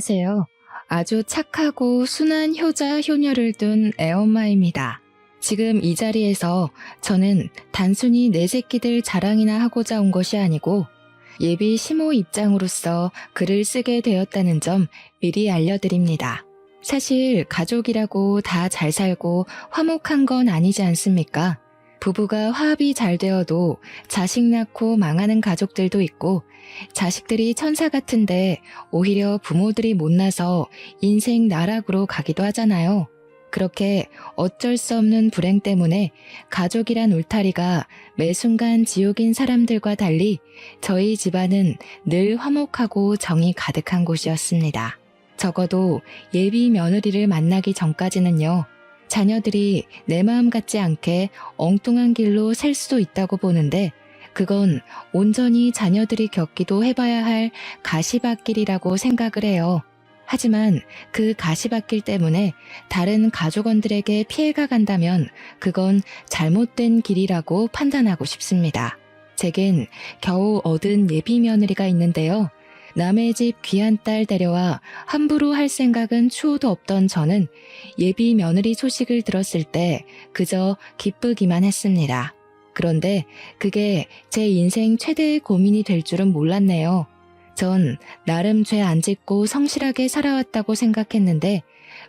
안녕하세요. 아주 착하고 순한 효자 효녀를 둔 애엄마입니다. 지금 이 자리에서 저는 단순히 내 새끼들 자랑이나 하고자 온 것이 아니고 예비 시모 입장으로서 글을 쓰게 되었다는 점 미리 알려드립니다. 사실 가족이라고 다 잘 살고 화목한 건 아니지 않습니까? 부부가 화합이 잘 되어도 자식 낳고 망하는 가족들도 있고 자식들이 천사 같은데 오히려 부모들이 못나서 인생 나락으로 가기도 하잖아요. 그렇게 어쩔 수 없는 불행 때문에 가족이란 울타리가 매 순간 지옥인 사람들과 달리 저희 집안은 늘 화목하고 정이 가득한 곳이었습니다. 적어도 예비 며느리를 만나기 전까지는요. 자녀들이 내 마음 같지 않게 엉뚱한 길로 셀 수도 있다고 보는데 그건 온전히 자녀들이 겪기도 해봐야 할 가시밭길이라고 생각을 해요. 하지만 그 가시밭길 때문에 다른 가족원들에게 피해가 간다면 그건 잘못된 길이라고 판단하고 싶습니다. 제겐 겨우 얻은 예비 며느리가 있는데요. 남의 집 귀한 딸 데려와 함부로 할 생각은 추호도 없던 저는 예비 며느리 소식을 들었을 때 그저 기쁘기만 했습니다. 그런데 그게 제 인생 최대의 고민이 될 줄은 몰랐네요. 전 나름 죄 안 짓고 성실하게 살아왔다고 생각했는데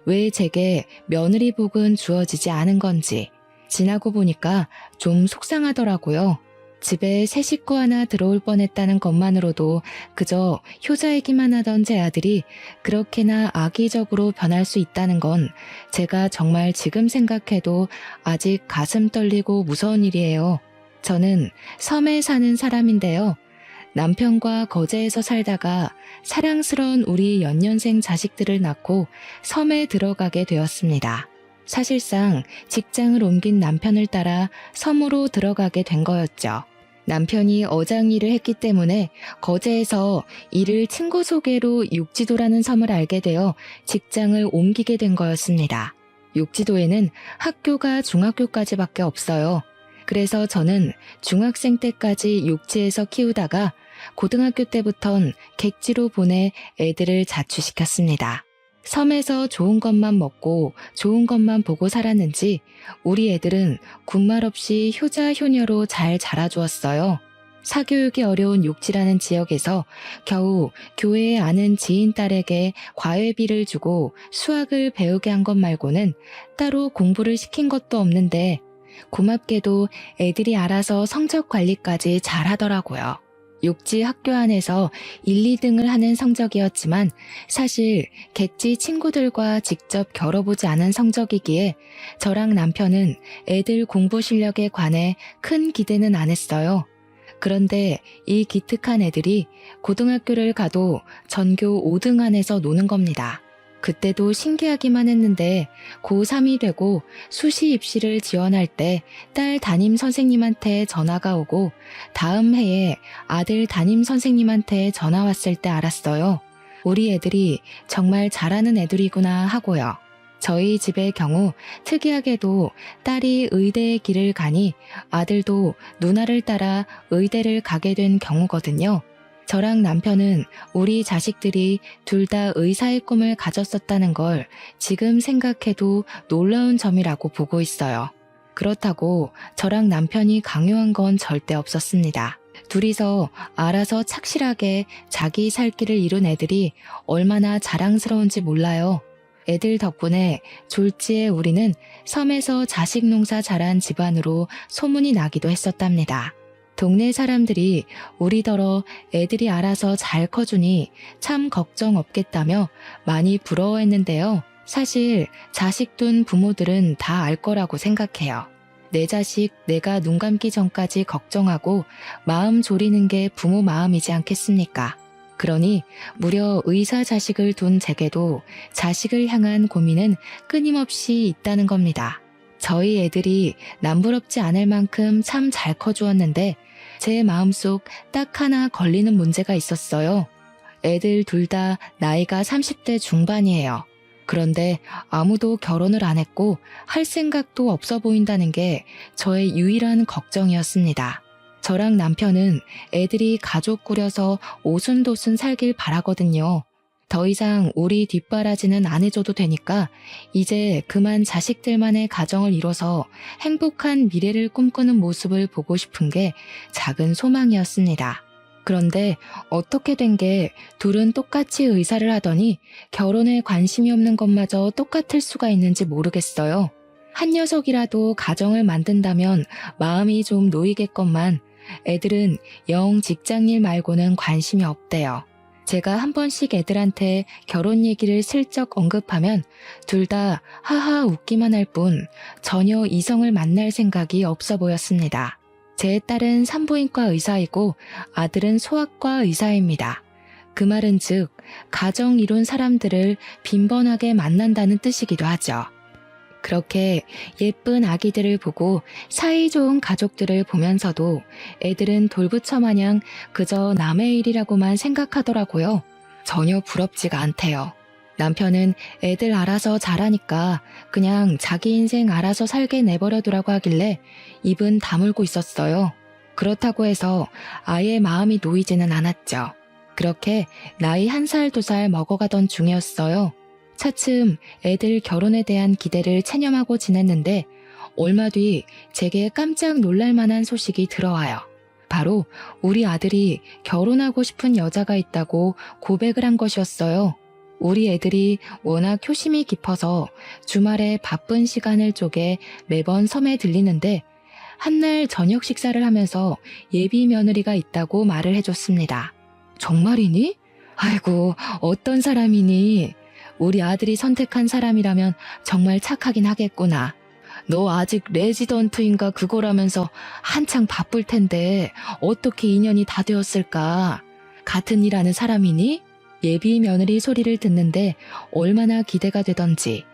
왜 제게 며느리 복은 주어지지 않은 건지 지나고 보니까 좀 속상하더라고요. 집에 새 식구 하나 들어올 뻔했다는 것만으로도 그저 효자이기만 하던 제 아들이 그렇게나 악의적으로 변할 수 있다는 건 제가 정말 지금 생각해도 아직 가슴 떨리고 무서운 일이에요. 저는 섬에 사는 사람인데요. 남편과 거제에서 살다가 사랑스러운 우리 연년생 자식들을 낳고 섬에 들어가게 되었습니다. 사실상 직장을 옮긴 남편을 따라 섬으로 들어가게 된 거였죠. 남편이 어장 일을 했기 때문에 거제에서 이를 친구 소개로 육지도라는 섬을 알게 되어 직장을 옮기게 된 거였습니다. 육지도에는 학교가 중학교까지밖에 없어요. 그래서 저는 중학생 때까지 육지에서 키우다가 고등학교 때부턴 객지로 보내 애들을 자취시켰습니다. 섬에서 좋은 것만 먹고 좋은 것만 보고 살았는지 우리 애들은 군말 없이 효자 효녀로 잘 자라주었어요. 사교육이 어려운 육지라는 지역에서 겨우 교회에 아는 지인 딸에게 과외비를 주고 수학을 배우게 한 것 말고는 따로 공부를 시킨 것도 없는데 고맙게도 애들이 알아서 성적 관리까지 잘 하더라고요. 육지 학교 안에서 1, 2등을 하는 성적이었지만 사실 객지 친구들과 직접 겨뤄보지 않은 성적이기에 저랑 남편은 애들 공부 실력에 관해 큰 기대는 안 했어요. 그런데 이 기특한 애들이 고등학교를 가도 전교 5등 안에서 노는 겁니다. 그때도 신기하기만 했는데 고3이 되고 수시 입시를 지원할 때 딸 담임 선생님한테 전화가 오고 다음 해에 아들 담임 선생님한테 전화 왔을 때 알았어요. 우리 애들이 정말 잘하는 애들이구나 하고요. 저희 집의 경우 특이하게도 딸이 의대의 길을 가니 아들도 누나를 따라 의대를 가게 된 경우거든요. 저랑 남편은 우리 자식들이 둘 다 의사의 꿈을 가졌었다는 걸 지금 생각해도 놀라운 점이라고 보고 있어요. 그렇다고 저랑 남편이 강요한 건 절대 없었습니다. 둘이서 알아서 착실하게 자기 살 길을 이룬 애들이 얼마나 자랑스러운지 몰라요. 애들 덕분에 졸지에 우리는 섬에서 자식 농사 잘한 집안으로 소문이 나기도 했었답니다. 동네 사람들이 우리더러 애들이 알아서 잘 커주니 참 걱정 없겠다며 많이 부러워했는데요. 사실 자식 둔 부모들은 다 알 거라고 생각해요. 내 자식 내가 눈 감기 전까지 걱정하고 마음 졸이는 게 부모 마음이지 않겠습니까? 그러니 무려 의사 자식을 둔 제게도 자식을 향한 고민은 끊임없이 있다는 겁니다. 저희 애들이 남부럽지 않을 만큼 참 잘 커주었는데 제 마음속 딱 하나 걸리는 문제가 있었어요. 애들 둘 다 나이가 30대 중반이에요. 그런데 아무도 결혼을 안 했고 할 생각도 없어 보인다는 게 저의 유일한 걱정이었습니다. 저랑 남편은 애들이 가족 꾸려서 오순도순 살길 바라거든요. 더 이상 우리 뒷바라지는 안 해줘도 되니까 이제 그만 자식들만의 가정을 이뤄서 행복한 미래를 꿈꾸는 모습을 보고 싶은 게 작은 소망이었습니다. 그런데 어떻게 된 게 둘은 똑같이 의사를 하더니 결혼에 관심이 없는 것마저 똑같을 수가 있는지 모르겠어요. 한 녀석이라도 가정을 만든다면 마음이 좀 놓이겠건만 애들은 영 직장일 말고는 관심이 없대요. 제가 한 번씩 애들한테 결혼 얘기를 슬쩍 언급하면 둘 다 하하 웃기만 할 뿐 전혀 이성을 만날 생각이 없어 보였습니다. 제 딸은 산부인과 의사이고 아들은 소아과 의사입니다. 그 말은 즉 가정 이룬 사람들을 빈번하게 만난다는 뜻이기도 하죠. 그렇게 예쁜 아기들을 보고 사이좋은 가족들을 보면서도 애들은 돌부처 마냥 그저 남의 일이라고만 생각하더라고요. 전혀 부럽지가 않대요. 남편은 애들 알아서 잘하니까 그냥 자기 인생 알아서 살게 내버려두라고 하길래 입은 다물고 있었어요. 그렇다고 해서 아예 마음이 놓이지는 않았죠. 그렇게 나이 1살, 2살 먹어가던 중이었어요. 차츰 애들 결혼에 대한 기대를 체념하고 지냈는데 얼마 뒤 제게 깜짝 놀랄 만한 소식이 들어와요. 바로 우리 아들이 결혼하고 싶은 여자가 있다고 고백을 한 것이었어요. 우리 애들이 워낙 효심이 깊어서 주말에 바쁜 시간을 쪼개 매번 섬에 들리는데 한날 저녁 식사를 하면서 예비 며느리가 있다고 말을 해줬습니다. 정말이니? 아이고, 어떤 사람이니? 우리 아들이 선택한 사람이라면 정말 착하긴 하겠구나. 너 아직 레지던트인가 그거라면서 한창 바쁠 텐데 어떻게 인연이 다 되었을까? 같은 일 하는 사람이니? 예비 며느리 소리를 듣는데 얼마나 기대가 되던지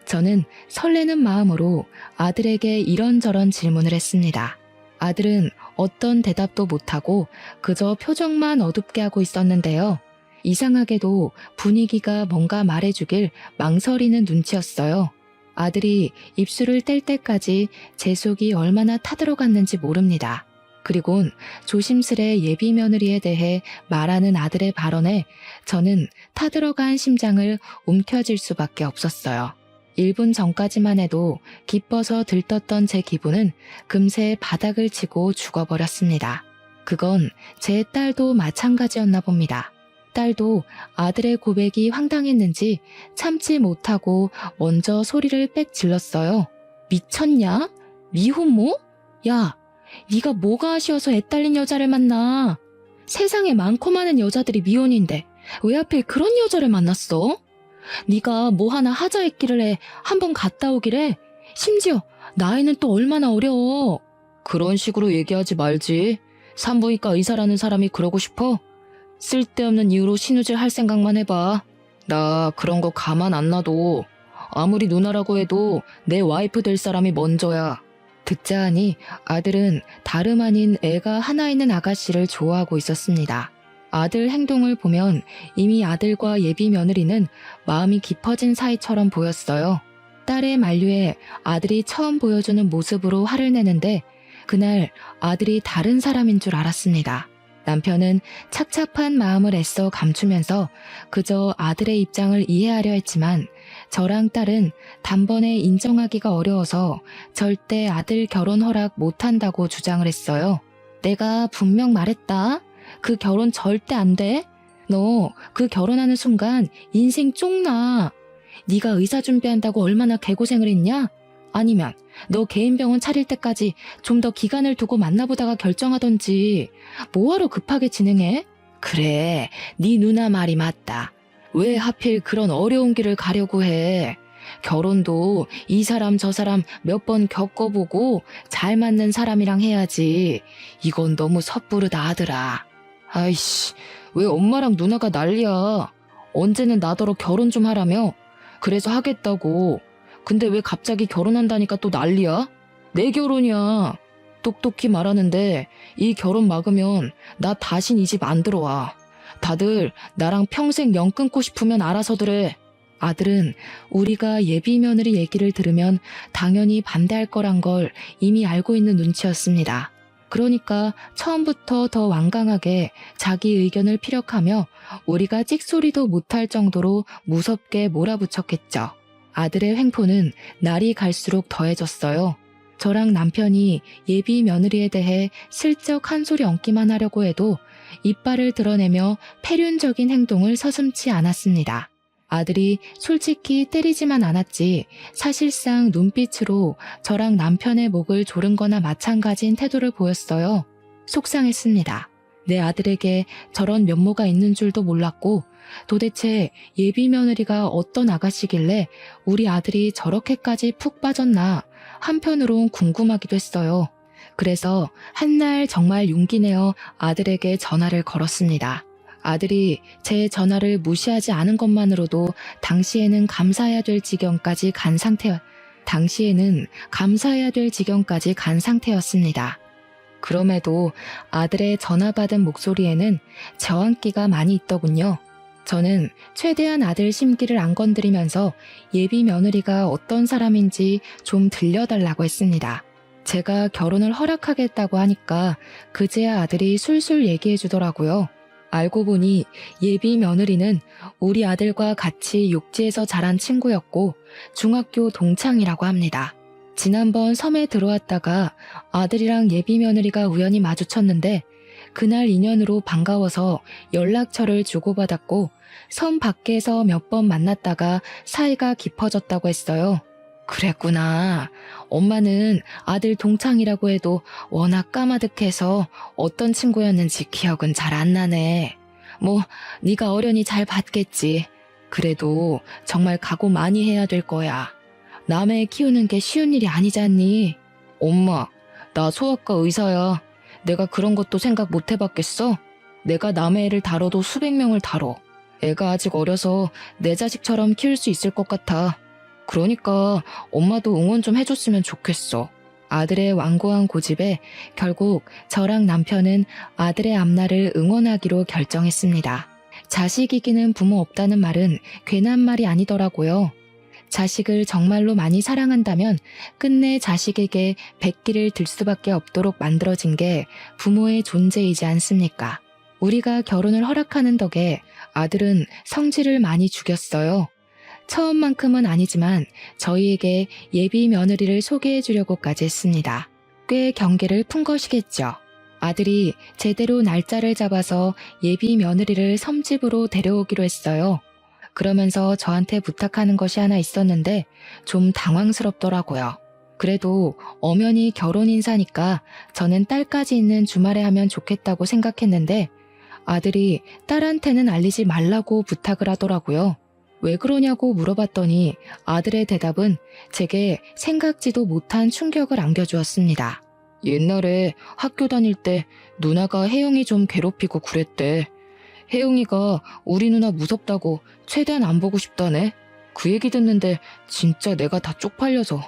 저는 설레는 마음으로 아들에게 이런저런 질문을 했습니다. 아들은 어떤 대답도 못하고 그저 표정만 어둡게 하고 있었는데요. 이상하게도 분위기가 뭔가 말해주길 망설이는 눈치였어요. 아들이 입술을 뗄 때까지 제 속이 얼마나 타들어갔는지 모릅니다. 그리곤 조심스레 예비 며느리에 대해 말하는 아들의 발언에 저는 타들어간 심장을 움켜쥘 수밖에 없었어요. 1분 전까지만 해도 기뻐서 들떴던 제 기분은 금세 바닥을 치고 죽어버렸습니다. 그건 제 딸도 마찬가지였나 봅니다. 딸도 아들의 고백이 황당했는지 참지 못하고 먼저 소리를 빽 질렀어요. 미쳤냐? 미혼모? 야, 네가 뭐가 아쉬워서 애 딸린 여자를 만나? 세상에 많고 많은 여자들이 미혼인데 왜 하필 그런 여자를 만났어? 네가 뭐 하나 하자 했기를 한번 갔다 오기래. 심지어 나이는 또 얼마나 어려. 그런 식으로 얘기하지 말지. 산부인과 의사라는 사람이 그러고 싶어? 쓸데없는 이유로 신우질 할 생각만 해봐. 나 그런 거 가만 안 놔둬. 아무리 누나라고 해도 내 와이프 될 사람이 먼저야. 듣자 하니 아들은 다름 아닌 애가 하나 있는 아가씨를 좋아하고 있었습니다. 아들 행동을 보면 이미 아들과 예비 며느리는 마음이 깊어진 사이처럼 보였어요. 딸의 만류에 아들이 처음 보여주는 모습으로 화를 내는데 그날 아들이 다른 사람인 줄 알았습니다. 남편은 착잡한 마음을 애써 감추면서 그저 아들의 입장을 이해하려 했지만 저랑 딸은 단번에 인정하기가 어려워서 절대 아들 결혼 허락 못한다고 주장을 했어요. 내가 분명 말했다. 그 결혼 절대 안 돼. 너 그 결혼하는 순간 인생 쪽나. 네가 의사 준비한다고 얼마나 개고생을 했냐? 아니면 너 개인 병원 차릴 때까지 좀 더 기간을 두고 만나보다가 결정하던지 뭐하러 급하게 진행해? 그래, 네 누나 말이 맞다. 왜 하필 그런 어려운 길을 가려고 해? 결혼도 이 사람 저 사람 몇 번 겪어보고 잘 맞는 사람이랑 해야지. 이건 너무 섣부르다 아들아. 아이씨, 왜 엄마랑 누나가 난리야. 언제는 나더러 결혼 좀 하라며. 그래서 하겠다고. 근데 왜 갑자기 결혼한다니까 또 난리야? 내 결혼이야. 똑똑히 말하는데 이 결혼 막으면 나 다신 이 집 안 들어와. 다들 나랑 평생 연 끊고 싶으면 알아서들 해. 아들은 우리가 예비 며느리 얘기를 들으면 당연히 반대할 거란 걸 이미 알고 있는 눈치였습니다. 그러니까 처음부터 더 완강하게 자기 의견을 피력하며 우리가 찍소리도 못할 정도로 무섭게 몰아붙였겠죠. 아들의 횡포는 날이 갈수록 더해졌어요. 저랑 남편이 예비 며느리에 대해 슬쩍 한 소리 얹기만 하려고 해도 이빨을 드러내며 패륜적인 행동을 서슴지 않았습니다. 아들이 솔직히 때리지만 않았지 사실상 눈빛으로 저랑 남편의 목을 조른 거나 마찬가지인 태도를 보였어요. 속상했습니다. 내 아들에게 저런 면모가 있는 줄도 몰랐고 도대체 예비 며느리가 어떤 아가씨길래 우리 아들이 저렇게까지 푹 빠졌나 한편으론 궁금하기도 했어요. 그래서 한날 정말 용기 내어 아들에게 전화를 걸었습니다. 아들이 제 전화를 무시하지 않은 것만으로도 당시에는 감사해야 될 지경까지 간 상태였습니다. 그럼에도 아들의 전화 받은 목소리에는 저항기가 많이 있더군요. 저는 최대한 아들 심기를 안 건드리면서 예비 며느리가 어떤 사람인지 좀 들려달라고 했습니다. 제가 결혼을 허락하겠다고 하니까 그제야 아들이 술술 얘기해 주더라고요. 알고 보니 예비 며느리는 우리 아들과 같이 육지에서 자란 친구였고 중학교 동창이라고 합니다. 지난번 섬에 들어왔다가 아들이랑 예비 며느리가 우연히 마주쳤는데 그날 인연으로 반가워서 연락처를 주고받았고 섬 밖에서 몇 번 만났다가 사이가 깊어졌다고 했어요. 그랬구나. 엄마는 아들 동창이라고 해도 워낙 까마득해서 어떤 친구였는지 기억은 잘 안 나네. 뭐 네가 어련히 잘 봤겠지. 그래도 정말 각오 많이 해야 될 거야. 남의 키우는 게 쉬운 일이 아니잖니. 엄마, 나 소아과 의사야. 내가 그런 것도 생각 못 해봤겠어? 내가 남의 애를 다뤄도 수백 명을 다뤄. 애가 아직 어려서 내 자식처럼 키울 수 있을 것 같아. 그러니까 엄마도 응원 좀 해줬으면 좋겠어. 아들의 완고한 고집에 결국 저랑 남편은 아들의 앞날을 응원하기로 결정했습니다. 자식 이기는 부모 없다는 말은 괜한 말이 아니더라고요. 자식을 정말로 많이 사랑한다면 끝내 자식에게 백기를 들 수밖에 없도록 만들어진 게 부모의 존재이지 않습니까? 우리가 결혼을 허락하는 덕에 아들은 성질을 많이 죽였어요. 처음만큼은 아니지만 저희에게 예비 며느리를 소개해 주려고까지 했습니다. 꽤 경계를 푼 것이겠죠. 아들이 제대로 날짜를 잡아서 예비 며느리를 섬집으로 데려오기로 했어요. 그러면서 저한테 부탁하는 것이 하나 있었는데 좀 당황스럽더라고요. 그래도 엄연히 결혼 인사니까 저는 딸까지 있는 주말에 하면 좋겠다고 생각했는데 아들이 딸한테는 알리지 말라고 부탁을 하더라고요. 왜 그러냐고 물어봤더니 아들의 대답은 제게 생각지도 못한 충격을 안겨주었습니다. 옛날에 학교 다닐 때 누나가 혜영이 좀 괴롭히고 그랬대. 혜영이가 우리 누나 무섭다고 최대한 안 보고 싶다네. 그 얘기 듣는데 진짜 내가 다 쪽팔려서.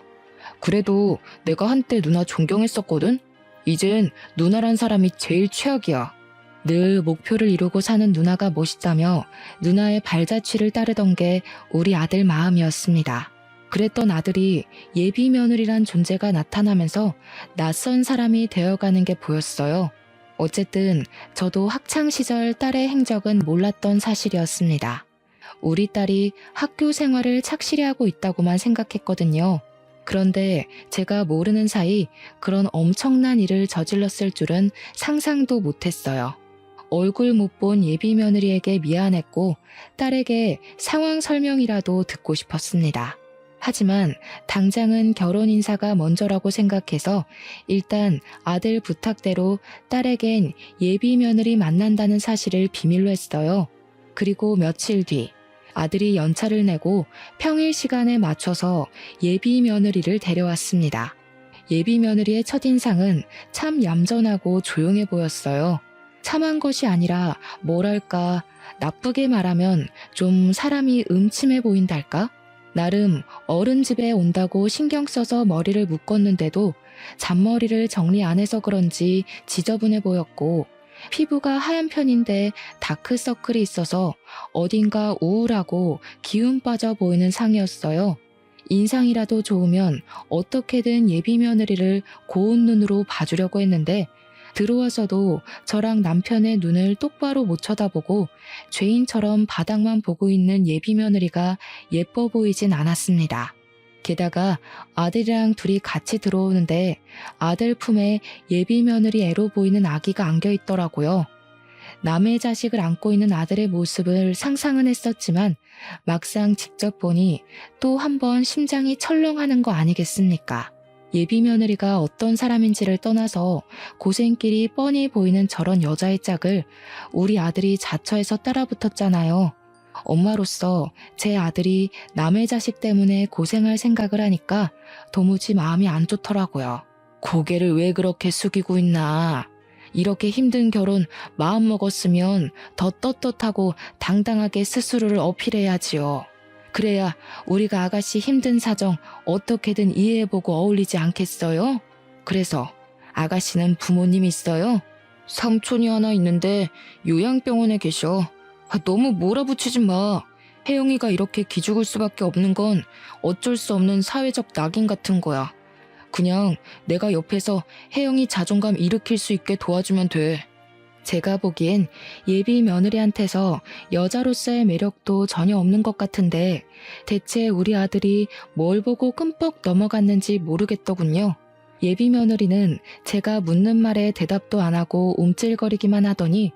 그래도 내가 한때 누나 존경했었거든? 이젠 누나란 사람이 제일 최악이야. 늘 목표를 이루고 사는 누나가 멋있다며 누나의 발자취를 따르던 게 우리 아들 마음이었습니다. 그랬던 아들이 예비 며느리란 존재가 나타나면서 낯선 사람이 되어가는 게 보였어요. 어쨌든 저도 학창시절 딸의 행적은 몰랐던 사실이었습니다. 우리 딸이 학교 생활을 착실히 하고 있다고만 생각했거든요. 그런데 제가 모르는 사이 그런 엄청난 일을 저질렀을 줄은 상상도 못했어요. 얼굴 못 본 예비 며느리에게 미안했고 딸에게 상황 설명이라도 듣고 싶었습니다. 하지만 당장은 결혼 인사가 먼저라고 생각해서 일단 아들 부탁대로 딸에겐 예비 며느리 만난다는 사실을 비밀로 했어요. 그리고 며칠 뒤 아들이 연차를 내고 평일 시간에 맞춰서 예비 며느리를 데려왔습니다. 예비 며느리의 첫인상은 참 얌전하고 조용해 보였어요. 참한 것이 아니라 뭐랄까 나쁘게 말하면 좀 사람이 음침해 보인달까? 나름 어른 집에 온다고 신경 써서 머리를 묶었는데도 잔머리를 정리 안 해서 그런지 지저분해 보였고 피부가 하얀 편인데 다크서클이 있어서 어딘가 우울하고 기운 빠져 보이는 상이었어요. 인상이라도 좋으면 어떻게든 예비 며느리를 고운 눈으로 봐주려고 했는데 들어와서도 저랑 남편의 눈을 똑바로 못 쳐다보고 죄인처럼 바닥만 보고 있는 예비 며느리가 예뻐 보이진 않았습니다. 게다가 아들이랑 둘이 같이 들어오는데 아들 품에 예비 며느리 애로 보이는 아기가 안겨 있더라고요. 남의 자식을 안고 있는 아들의 모습을 상상은 했었지만 막상 직접 보니 또 한 번 심장이 철렁하는 거 아니겠습니까? 예비 며느리가 어떤 사람인지를 떠나서 고생길이 뻔히 보이는 저런 여자의 짝을 우리 아들이 자처해서 따라붙었잖아요. 엄마로서 제 아들이 남의 자식 때문에 고생할 생각을 하니까 도무지 마음이 안 좋더라고요. 고개를 왜 그렇게 숙이고 있나. 이렇게 힘든 결혼 마음먹었으면 더 떳떳하고 당당하게 스스로를 어필해야지요. 그래야 우리가 아가씨 힘든 사정 어떻게든 이해해보고 어울리지 않겠어요? 그래서 아가씨는 부모님 있어요? 삼촌이 하나 있는데 요양병원에 계셔. 너무 몰아붙이지 마. 혜영이가 이렇게 기죽을 수밖에 없는 건 어쩔 수 없는 사회적 낙인 같은 거야. 그냥 내가 옆에서 혜영이 자존감 일으킬 수 있게 도와주면 돼. 제가 보기엔 예비 며느리한테서 여자로서의 매력도 전혀 없는 것 같은데 대체 우리 아들이 뭘 보고 끔뻑 넘어갔는지 모르겠더군요. 예비 며느리는 제가 묻는 말에 대답도 안 하고 움찔거리기만 하더니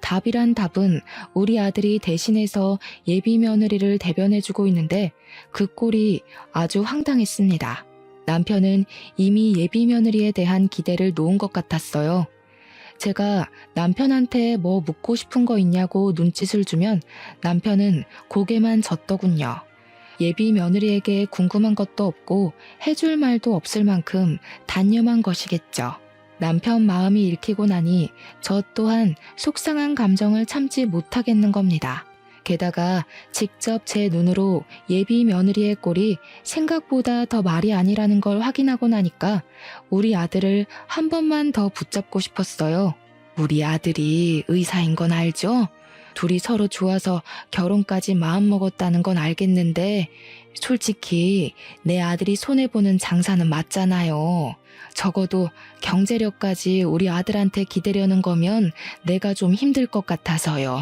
답이란 답은 우리 아들이 대신해서 예비 며느리를 대변해주고 있는데 그 꼴이 아주 황당했습니다. 남편은 이미 예비 며느리에 대한 기대를 놓은 것 같았어요. 제가 남편한테 뭐 묻고 싶은 거 있냐고 눈짓을 주면 남편은 고개만 젓더군요. 예비 며느리에게 궁금한 것도 없고 해줄 말도 없을 만큼 단념한 것이겠죠. 남편 마음이 읽히고 나니 저 또한 속상한 감정을 참지 못하겠는 겁니다. 게다가 직접 제 눈으로 예비 며느리의 꼴이 생각보다 더 말이 아니라는 걸 확인하고 나니까 우리 아들을 한 번만 더 붙잡고 싶었어요. 우리 아들이 의사인 건 알죠? 둘이 서로 좋아서 결혼까지 마음먹었다는 건 알겠는데 솔직히 내 아들이 손해보는 장사는 맞잖아요. 적어도 경제력까지 우리 아들한테 기대려는 거면 내가 좀 힘들 것 같아서요.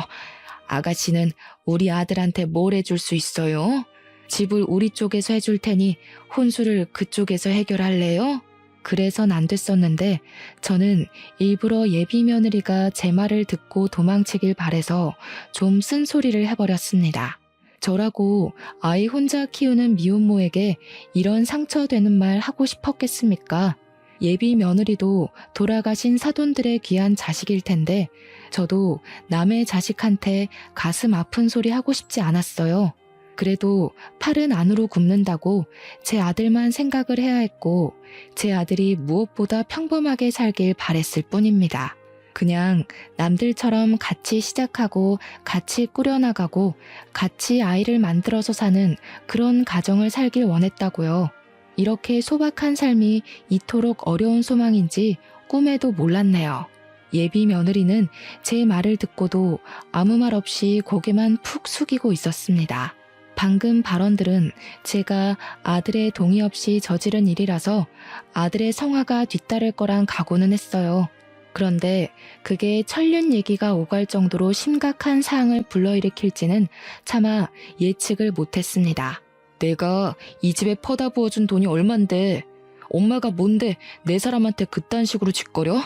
아가씨는 우리 아들한테 뭘 해줄 수 있어요? 집을 우리 쪽에서 해줄 테니 혼수를 그쪽에서 해결할래요? 그래선 안 됐었는데 저는 일부러 예비 며느리가 제 말을 듣고 도망치길 바래서 좀 쓴소리를 해버렸습니다. 저라고 아이 혼자 키우는 미혼모에게 이런 상처되는 말 하고 싶었겠습니까? 예비 며느리도 돌아가신 사돈들의 귀한 자식일 텐데 저도 남의 자식한테 가슴 아픈 소리 하고 싶지 않았어요. 그래도 팔은 안으로 굽는다고 제 아들만 생각을 해야 했고 제 아들이 무엇보다 평범하게 살길 바랬을 뿐입니다. 그냥 남들처럼 같이 시작하고 같이 꾸려나가고 같이 아이를 만들어서 사는 그런 가정을 살길 원했다고요. 이렇게 소박한 삶이 이토록 어려운 소망인지 꿈에도 몰랐네요. 예비 며느리는 제 말을 듣고도 아무 말 없이 고개만 푹 숙이고 있었습니다. 방금 발언들은 제가 아들의 동의 없이 저지른 일이라서 아들의 성화가 뒤따를 거란 각오는 했어요. 그런데 그게 천륜 얘기가 오갈 정도로 심각한 사항을 불러일으킬지는 차마 예측을 못했습니다. 내가 이 집에 퍼다 부어준 돈이 얼만데 엄마가 뭔데 내 사람한테 그딴 식으로 짓거려?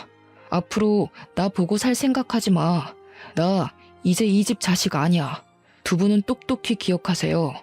앞으로 나 보고 살 생각하지 마. 나 이제 이 집 자식 아니야. 두 분은 똑똑히 기억하세요.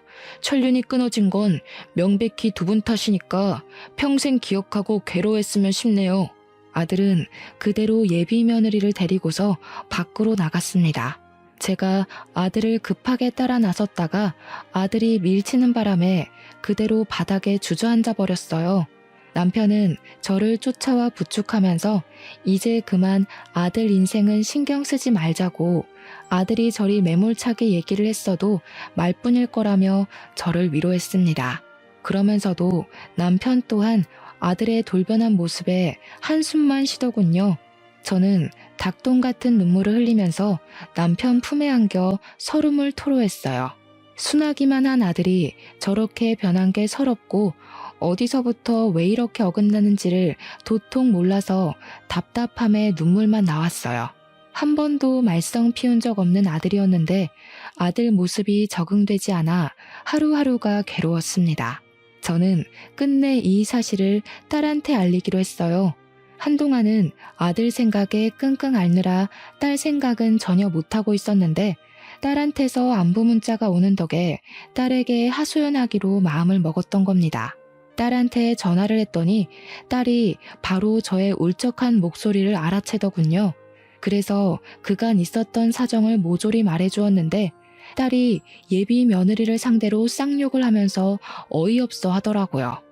천륜이 끊어진 건 명백히 두 분 탓이니까 평생 기억하고 괴로워했으면 싶네요. 아들은 그대로 예비 며느리를 데리고서 밖으로 나갔습니다. 제가 아들을 급하게 따라 나섰다가 아들이 밀치는 바람에 그대로 바닥에 주저앉아 버렸어요. 남편은 저를 쫓아와 부축하면서 이제 그만 아들 인생은 신경 쓰지 말자고 아들이 저리 매몰차게 얘기를 했어도 말뿐일 거라며 저를 위로했습니다. 그러면서도 남편 또한 아들의 돌변한 모습에 한숨만 쉬더군요. 저는 닭똥 같은 눈물을 흘리면서 남편 품에 안겨 서름을 토로했어요. 순하기만 한 아들이 저렇게 변한 게 서럽고 어디서부터 왜 이렇게 어긋나는지를 도통 몰라서 답답함에 눈물만 나왔어요. 한 번도 말썽 피운 적 없는 아들이었는데 아들 모습이 적응되지 않아 하루하루가 괴로웠습니다. 저는 끝내 이 사실을 딸한테 알리기로 했어요. 한동안은 아들 생각에 끙끙 앓느라 딸 생각은 전혀 못하고 있었는데 딸한테서 안부 문자가 오는 덕에 딸에게 하소연하기로 마음을 먹었던 겁니다. 딸한테 전화를 했더니 딸이 바로 저의 울적한 목소리를 알아채더군요. 그래서 그간 있었던 사정을 모조리 말해주었는데 딸이 예비 며느리를 상대로 쌍욕을 하면서 어이없어 하더라고요.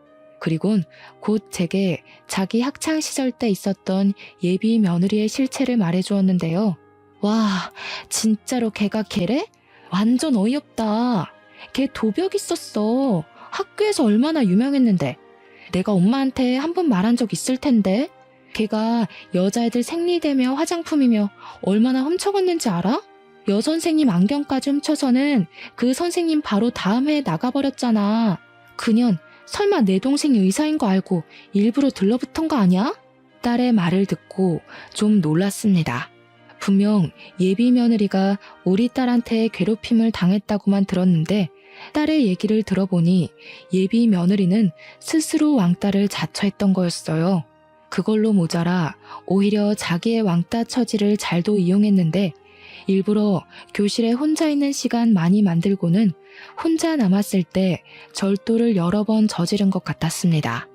그리곤 곧 제게 자기 학창시절 때 있었던 예비 며느리의 실체를 말해주었는데요. 와, 진짜로 걔가 걔래? 완전 어이없다. 걔 도벽 있었어. 학교에서 얼마나 유명했는데. 내가 엄마한테 한 번 말한 적 있을 텐데. 걔가 여자애들 생리대며 화장품이며 얼마나 훔쳐갔는지 알아? 여선생님 안경까지 훔쳐서는 그 선생님 바로 다음 해에 나가버렸잖아. 그년 설마 내 동생이 의사인 거 알고 일부러 들러붙은 거 아니야? 딸의 말을 듣고 좀 놀랐습니다. 분명 예비 며느리가 우리 딸한테 괴롭힘을 당했다고만 들었는데 딸의 얘기를 들어보니 예비 며느리는 스스로 왕따를 자처했던 거였어요. 그걸로 모자라 오히려 자기의 왕따 처지를 잘도 이용했는데 일부러 교실에 혼자 있는 시간 많이 만들고는 혼자 남았을 때 절도를 여러 번 저지른 것 같았습니다.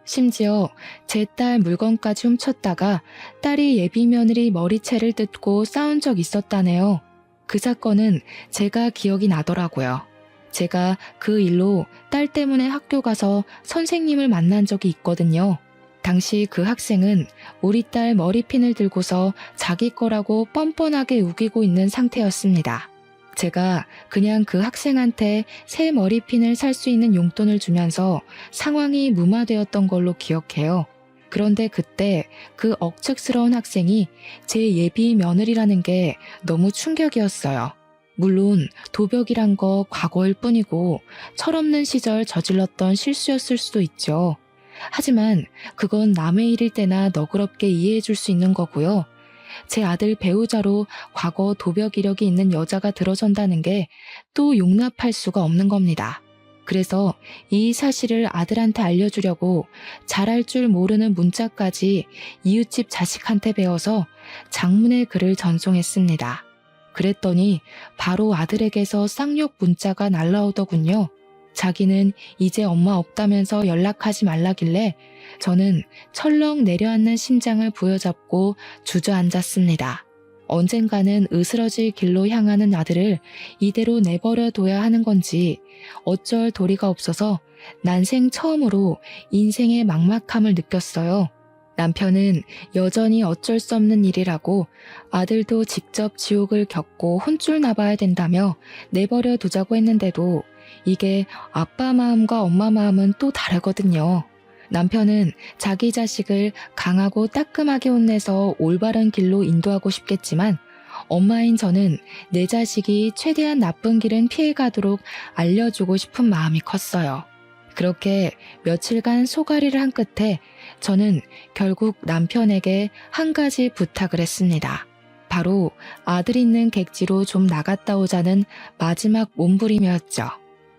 심지어 제 딸 물건까지 훔쳤다가 딸이 예비 며느리 머리채를 뜯고 싸운 적 있었다네요. 그 사건은 제가 기억이 나더라고요. 제가 그 일로 딸 때문에 학교 가서 선생님을 만난 적이 있거든요. 당시 그 학생은 우리 딸 머리핀을 들고서 자기 거라고 뻔뻔하게 우기고 있는 상태였습니다. 제가 그냥 그 학생한테 새 머리핀을 살 수 있는 용돈을 주면서 상황이 무마되었던 걸로 기억해요. 그런데 그때 그 억측스러운 학생이 제 예비 며느리라는 게 너무 충격이었어요. 물론 도벽이란 거 과거일 뿐이고 철없는 시절 저질렀던 실수였을 수도 있죠. 하지만 그건 남의 일일 때나 너그럽게 이해해 줄 수 있는 거고요. 제 아들 배우자로 과거 도벽 이력이 있는 여자가 들어선다는 게 또 용납할 수가 없는 겁니다. 그래서 이 사실을 아들한테 알려주려고 잘할 줄 모르는 문자까지 이웃집 자식한테 배워서 장문의 글을 전송했습니다. 그랬더니 바로 아들에게서 쌍욕 문자가 날라오더군요. 자기는 이제 엄마 없다면서 연락하지 말라길래 저는 철렁 내려앉는 심장을 부여잡고 주저앉았습니다. 언젠가는 으스러질 길로 향하는 아들을 이대로 내버려 둬야 하는 건지 어쩔 도리가 없어서 난생 처음으로 인생의 막막함을 느꼈어요. 남편은 여전히 어쩔 수 없는 일이라고 아들도 직접 지옥을 겪고 혼쭐 나봐야 된다며 내버려 두자고 했는데도 이게 아빠 마음과 엄마 마음은 또 다르거든요. 남편은 자기 자식을 강하고 따끔하게 혼내서 올바른 길로 인도하고 싶겠지만 엄마인 저는 내 자식이 최대한 나쁜 길은 피해가도록 알려주고 싶은 마음이 컸어요. 그렇게 며칠간 소가리를 한 끝에 저는 결국 남편에게 한 가지 부탁을 했습니다. 바로 아들 있는 객지로 좀 나갔다 오자는 마지막 몸부림이었죠.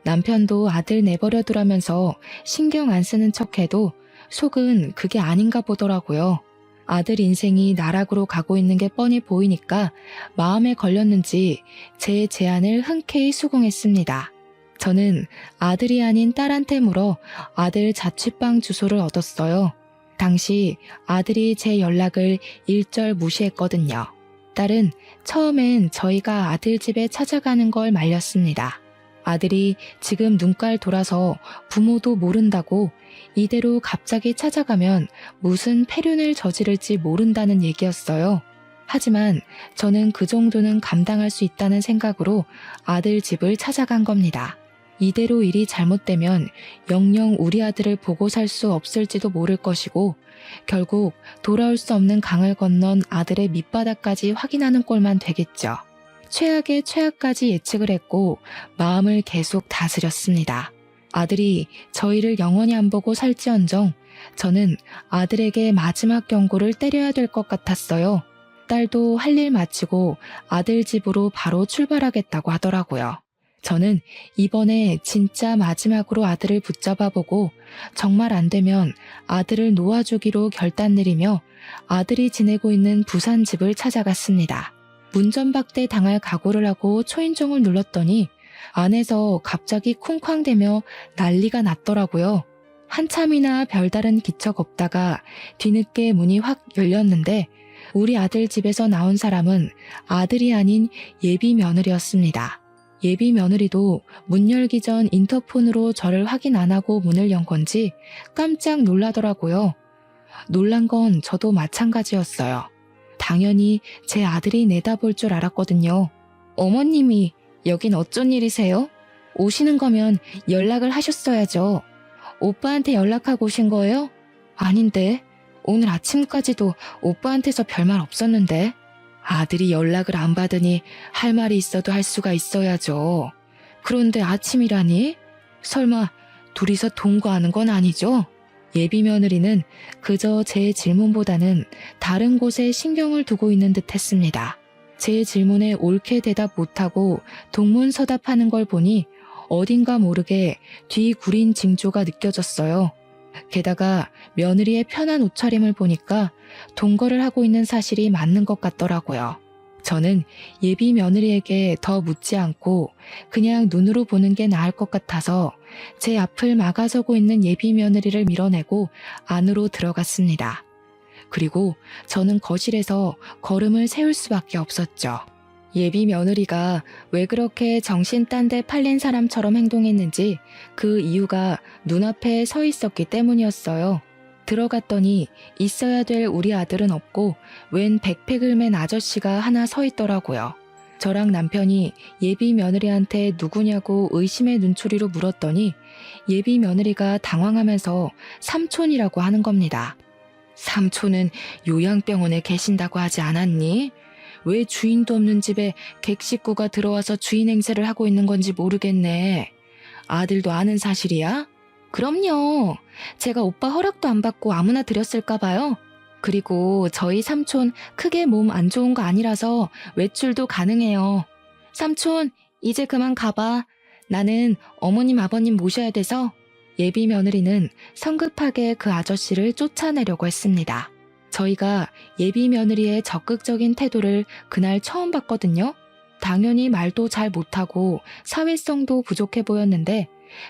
남편도 아들 내버려 두라면서 신경 안 쓰는 척해도 속은 그게 아닌가 보더라고요. 아들 인생이 나락으로 가고 있는 게 뻔히 보이니까 마음에 걸렸는지 제 제안을 흔쾌히 수긍했습니다. 저는 아들이 아닌 딸한테 물어 아들 자취방 주소를 얻었어요. 당시 아들이 제 연락을 일절 무시했거든요. 딸은 처음엔 저희가 아들 집에 찾아가는 걸 말렸습니다. 아들이 지금 눈깔 돌아서 부모도 모른다고 이대로 갑자기 찾아가면 무슨 폐륜을 저지를지 모른다는 얘기였어요. 하지만 저는 그 정도는 감당할 수 있다는 생각으로 아들 집을 찾아간 겁니다. 이대로 일이 잘못되면 영영 우리 아들을 보고 살 수 없을지도 모를 것이고 결국 돌아올 수 없는 강을 건넌 아들의 밑바닥까지 확인하는 꼴만 되겠죠. 최악의 최악까지 예측을 했고 마음을 계속 다스렸습니다. 아들이 저희를 영원히 안 보고 살지언정 저는 아들에게 마지막 경고를 때려야 될 것 같았어요. 딸도 할 일 마치고 아들 집으로 바로 출발하겠다고 하더라고요. 저는 이번에 진짜 마지막으로 아들을 붙잡아 보고 정말 안 되면 아들을 놓아주기로 결단 내리며 아들이 지내고 있는 부산 집을 찾아갔습니다. 문전박대 당할 각오를 하고 초인종을 눌렀더니 안에서 갑자기 쿵쾅대며 난리가 났더라고요. 한참이나 별다른 기척 없다가 뒤늦게 문이 확 열렸는데 우리 아들 집에서 나온 사람은 아들이 아닌 예비 며느리였습니다. 예비 며느리도 문 열기 전 인터폰으로 저를 확인 안 하고 문을 연 건지 깜짝 놀라더라고요. 놀란 건 저도 마찬가지였어요. 당연히 제 아들이 내다볼 줄 알았거든요. 어머님이 여긴 어쩐 일이세요? 오시는 거면 연락을 하셨어야죠. 오빠한테 연락하고 오신 거예요? 아닌데. 오늘 아침까지도 오빠한테서 별말 없었는데. 아들이 연락을 안 받으니 할 말이 있어도 할 수가 있어야죠. 그런데 아침이라니? 설마 둘이서 동거하는 건 아니죠? 예비 며느리는 그저 제 질문보다는 다른 곳에 신경을 두고 있는 듯 했습니다. 제 질문에 옳게 대답 못하고 동문서답하는 걸 보니 어딘가 모르게 뒤 구린 징조가 느껴졌어요. 게다가 며느리의 편한 옷차림을 보니까 동거를 하고 있는 사실이 맞는 것 같더라고요. 저는 예비 며느리에게 더 묻지 않고 그냥 눈으로 보는 게 나을 것 같아서 제 앞을 막아서고 있는 예비 며느리를 밀어내고 안으로 들어갔습니다. 그리고 저는 거실에서 걸음을 세울 수밖에 없었죠. 예비 며느리가 왜 그렇게 정신 딴 데 팔린 사람처럼 행동했는지 그 이유가 눈앞에 서 있었기 때문이었어요. 들어갔더니 있어야 될 우리 아들은 없고 웬 백팩을 맨 아저씨가 하나 서 있더라고요. 저랑 남편이 예비 며느리한테 누구냐고 의심의 눈초리로 물었더니 예비 며느리가 당황하면서 삼촌이라고 하는 겁니다. 삼촌은 요양병원에 계신다고 하지 않았니? 왜 주인도 없는 집에 객식구가 들어와서 주인 행세를 하고 있는 건지 모르겠네. 아들도 아는 사실이야? 그럼요. 제가 오빠 허락도 안 받고 아무나 드렸을까 봐요. 그리고 저희 삼촌 크게 몸 안 좋은 거 아니라서 외출도 가능해요. 삼촌, 이제 그만 가봐. 나는 어머님 아버님 모셔야 돼서. 예비 며느리는 성급하게 그 아저씨를 쫓아내려고 했습니다. 저희가 예비 며느리의 적극적인 태도를 그날 처음 봤거든요. 당연히 말도 잘 못하고 사회성도 부족해 보였는데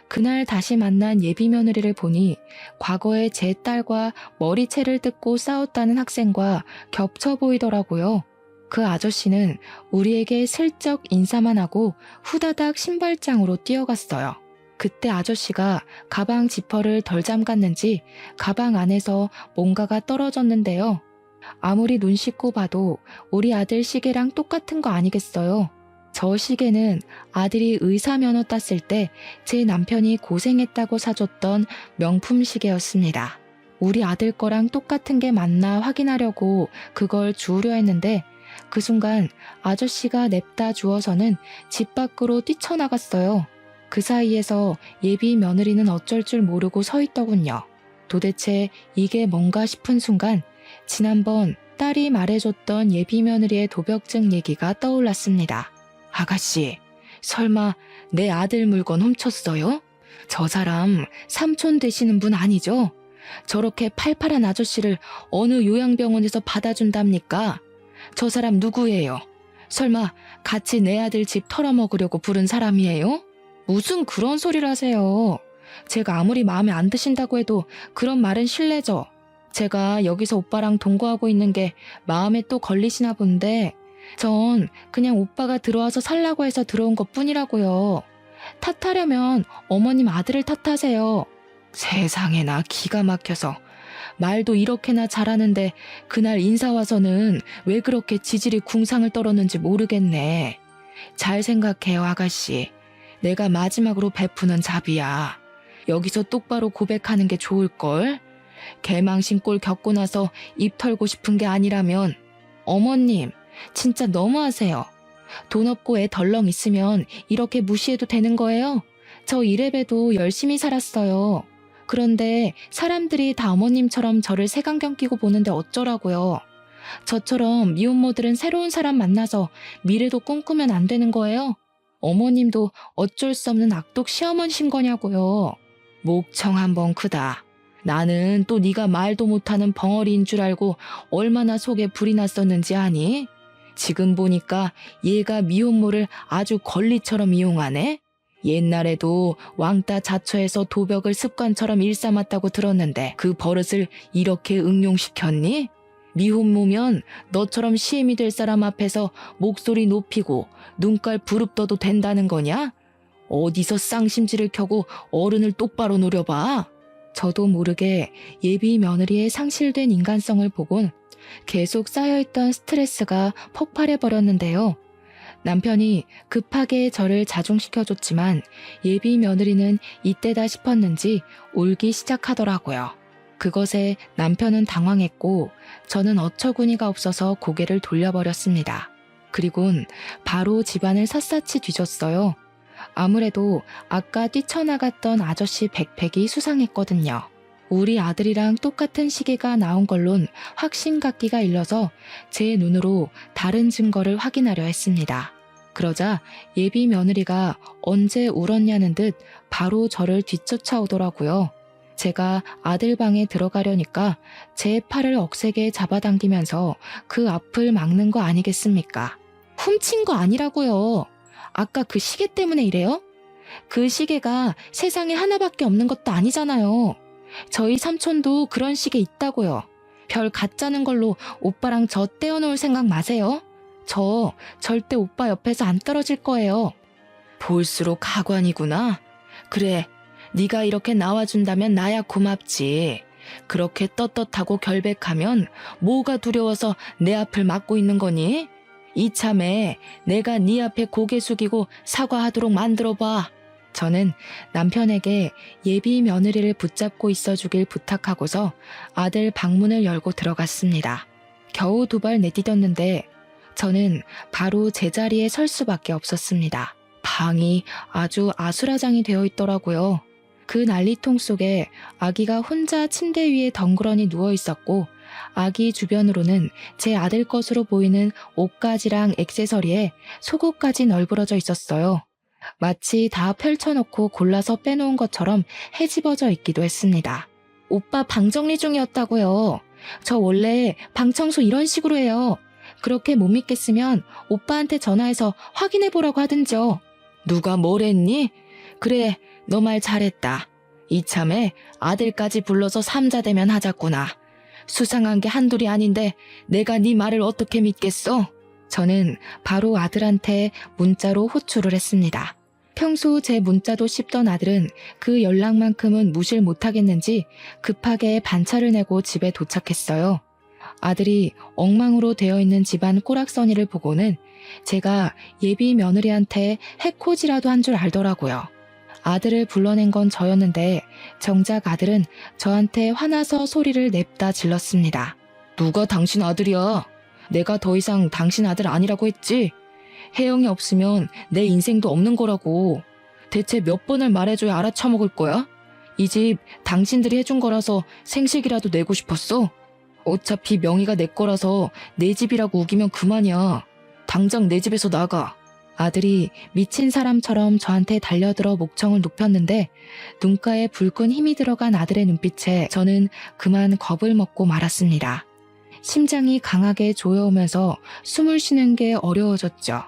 그날 다시 만난 예비 며느리를 보니 과거에 제 딸과 머리채를 뜯고 싸웠다는 학생과 겹쳐 보이더라고요. 그 아저씨는 우리에게 슬쩍 인사만 하고 후다닥 신발장으로 뛰어갔어요. 그때 아저씨가 가방 지퍼를 덜 잠갔는지 가방 안에서 뭔가가 떨어졌는데요. 아무리 눈 씻고 봐도 우리 아들 시계랑 똑같은 거 아니겠어요? 저 시계는 아들이 의사 면허 땄을 때 제 남편이 고생했다고 사줬던 명품 시계였습니다. 우리 아들 거랑 똑같은 게 맞나 확인하려고 그걸 주우려 했는데 그 순간 아저씨가 냅다 주워서는 집 밖으로 뛰쳐나갔어요. 그 사이에서 예비 며느리는 어쩔 줄 모르고 서 있더군요. 도대체 이게 뭔가 싶은 순간 지난번 딸이 말해줬던 예비 며느리의 도벽증 얘기가 떠올랐습니다. 아가씨, 설마 내 아들 물건 훔쳤어요? 저 사람 삼촌 되시는 분 아니죠? 저렇게 팔팔한 아저씨를 어느 요양병원에서 받아준답니까? 저 사람 누구예요? 설마 같이 내 아들 집 털어먹으려고 부른 사람이에요? 무슨 그런 소리를 하세요. 제가 아무리 마음에 안 드신다고 해도 그런 말은 실례죠. 제가 여기서 오빠랑 동거하고 있는 게 마음에 또 걸리시나 본데 전 그냥 오빠가 들어와서 살라고 해서 들어온 것 뿐이라고요. 탓하려면 어머님 아들을 탓하세요. 세상에나 기가 막혀서 말도 이렇게나 잘하는데 그날 인사 와서는 왜 그렇게 지질이 궁상을 떨었는지 모르겠네. 잘 생각해요, 아가씨. 내가 마지막으로 베푸는 잡이야. 여기서 똑바로 고백하는 게 좋을걸? 개망신 꼴 겪고 나서 입 털고 싶은 게 아니라면 어머님, 진짜 너무하세요. 돈 없고 애 덜렁 있으면 이렇게 무시해도 되는 거예요? 저 이래봬도 열심히 살았어요. 그런데 사람들이 다 어머님처럼 저를 색안경 끼고 보는데 어쩌라고요. 저처럼 미혼모들은 새로운 사람 만나서 미래도 꿈꾸면 안 되는 거예요? 어머님도 어쩔 수 없는 악독 시어머니신 거냐고요. 목청 한번 크다. 나는 또 네가 말도 못하는 벙어리인 줄 알고 얼마나 속에 불이 났었는지 아니? 지금 보니까 얘가 미혼모를 아주 권리처럼 이용하네? 옛날에도 왕따 자처해서 도벽을 습관처럼 일삼았다고 들었는데 그 버릇을 이렇게 응용시켰니? 미혼모면 너처럼 시엠이 될 사람 앞에서 목소리 높이고 눈깔 부릅떠도 된다는 거냐? 어디서 쌍심지를 켜고 어른을 똑바로 노려봐. 저도 모르게 예비 며느리의 상실된 인간성을 보곤 계속 쌓여있던 스트레스가 폭발해버렸는데요. 남편이 급하게 저를 자중시켜줬지만 예비 며느리는 이때다 싶었는지 울기 시작하더라고요. 그것에 남편은 당황했고 저는 어처구니가 없어서 고개를 돌려버렸습니다. 그리곤 바로 집안을 샅샅이 뒤졌어요. 아무래도 아까 뛰쳐나갔던 아저씨 백팩이 수상했거든요. 우리 아들이랑 똑같은 시계가 나온 걸론 확신갖기가 일러서 제 눈으로 다른 증거를 확인하려 했습니다. 그러자 예비 며느리가 언제 울었냐는 듯 바로 저를 뒤쫓아오더라고요. 제가 아들 방에 들어가려니까 제 팔을 억세게 잡아당기면서 그 앞을 막는 거 아니겠습니까? 훔친 거 아니라고요. 아까 그 시계 때문에 이래요? 그 시계가 세상에 하나밖에 없는 것도 아니잖아요. 저희 삼촌도 그런 시계 있다고요. 별 가짜는 걸로 오빠랑 저 떼어놓을 생각 마세요. 저 절대 오빠 옆에서 안 떨어질 거예요. 볼수록 가관이구나. 그래, 네가 이렇게 나와준다면 나야 고맙지. 그렇게 떳떳하고 결백하면 뭐가 두려워서 내 앞을 막고 있는 거니? 이참에 내가 네 앞에 고개 숙이고 사과하도록 만들어봐. 저는 남편에게 예비 며느리를 붙잡고 있어주길 부탁하고서 아들 방문을 열고 들어갔습니다. 겨우 두 발 내디뎠는데 저는 바로 제자리에 설 수밖에 없었습니다. 방이 아주 아수라장이 되어 있더라고요. 그 난리통 속에 아기가 혼자 침대 위에 덩그러니 누워 있었고 아기 주변으로는 제 아들 것으로 보이는 옷가지랑 액세서리에 속옷까지 널브러져 있었어요. 마치 다 펼쳐놓고 골라서 빼놓은 것처럼 헤집어져 있기도 했습니다. 오빠 방 정리 중이었다고요. 저 원래 방 청소 이런 식으로 해요. 그렇게 못 믿겠으면 오빠한테 전화해서 확인해보라고 하든지요. 누가 뭘 했니? 그래, 너 말 잘했다. 이참에 아들까지 불러서 삼자대면 하자꾸나. 수상한 게 한둘이 아닌데 내가 네 말을 어떻게 믿겠어? 저는 바로 아들한테 문자로 호출을 했습니다. 평소 제 문자도 씹던 아들은 그 연락만큼은 무시를 못하겠는지 급하게 반차를 내고 집에 도착했어요. 아들이 엉망으로 되어 있는 집안 꼬락서니를 보고는 제가 예비 며느리한테 해코지라도 한 줄 알더라고요. 아들을 불러낸 건 저였는데 정작 아들은 저한테 화나서 소리를 냅다 질렀습니다. 누가 당신 아들이야? 내가 더 이상 당신 아들 아니라고 했지? 혜영이 없으면 내 인생도 없는 거라고. 대체 몇 번을 말해줘야 알아쳐먹을 거야? 이 집 당신들이 해준 거라서 생식이라도 내고 싶었어? 어차피 명의가 내 거라서 내 집이라고 우기면 그만이야. 당장 내 집에서 나가. 아들이 미친 사람처럼 저한테 달려들어 목청을 높였는데 눈가에 불끈 힘이 들어간 아들의 눈빛에 저는 그만 겁을 먹고 말았습니다. 심장이 강하게 조여오면서 숨을 쉬는 게 어려워졌죠.